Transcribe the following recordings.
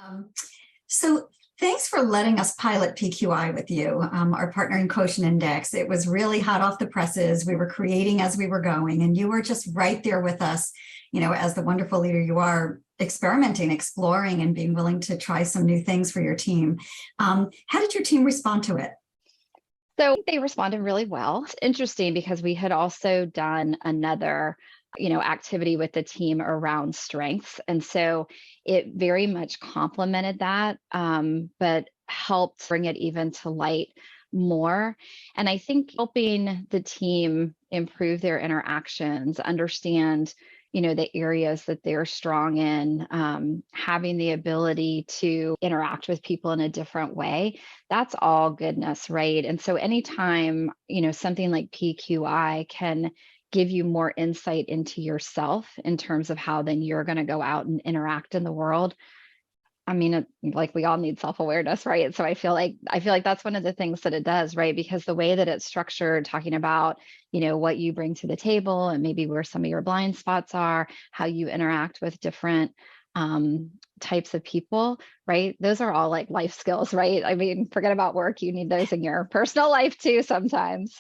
Um, so thanks for letting us pilot PQI with you, our Partnering Quotient Index. It was really hot off the presses. We were creating as we were going, and you were just right there with us, as the wonderful leader you are, experimenting, exploring, and being willing to try some new things for your team. How did your team respond to it? So they responded really well. It's interesting because we had also done another, activity with the team around strengths. And so it very much complemented that, but helped bring it even to light more. And I think helping the team improve their interactions, understand, the areas that they're strong in, having the ability to interact with people in a different way, that's all goodness, right? And so anytime, something like PQI can give you more insight into yourself in terms of how then you're going to go out and interact in the world. I mean, like we all need self-awareness, right? So I feel like that's one of the things that it does, right? Because the way that it's structured, talking about, what you bring to the table and maybe where some of your blind spots are, how you interact with different types of people, right? Those are all like life skills, right? I mean, forget about work. You need those in your personal life too sometimes.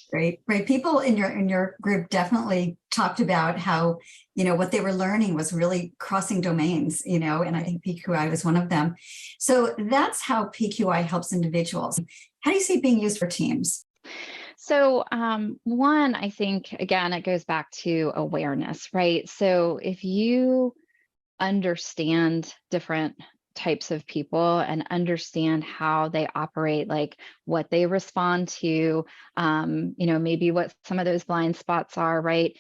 Great, great. People in your group definitely talked about how, what they were learning was really crossing domains, and I think PQI was one of them. So that's how PQI helps individuals. How do you see it being used for teams? So, one, I think, again, it goes back to awareness, right? So, if you understand different types of people and understand how they operate, like what they respond to, maybe what some of those blind spots are, right?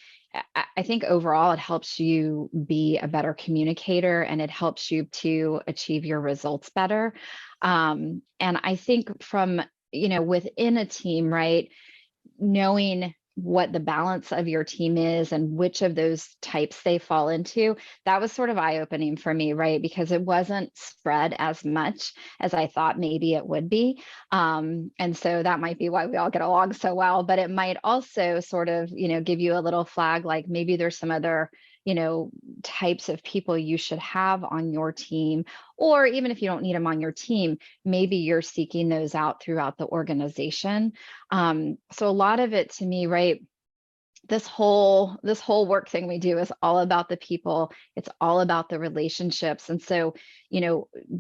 I think overall it helps you be a better communicator and it helps you to achieve your results better. And I think from, within a team, right? Knowing what the balance of your team is and which of those types they fall into, that was sort of eye-opening for me, right? Because it wasn't spread as much as I thought maybe it would be. And so that might be why we all get along so well, but it might also sort of, give you a little flag, like maybe there's some other, types of people you should have on your team, or even if you don't need them on your team, maybe you're seeking those out throughout the organization. So a lot of it to me, right? This whole work thing we do is all about the people. It's all about the relationships. And so,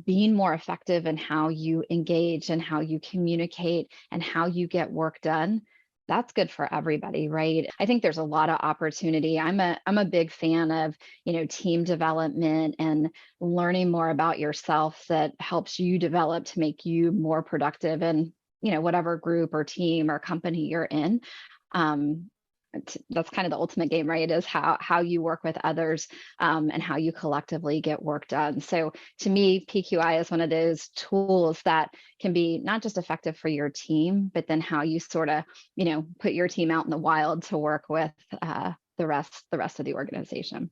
being more effective in how you engage and how you communicate and how you get work done, that's good for everybody, right? I think there's a lot of opportunity. I'm a big fan of, team development and learning more about yourself that helps you develop to make you more productive in, whatever group or team or company you're in. Um, that's kind of the ultimate game, right? Is how you work with others, and how you collectively get work done. So to me, PQI is one of those tools that can be not just effective for your team, but then how you sort of, put your team out in the wild to work with the rest of the organization.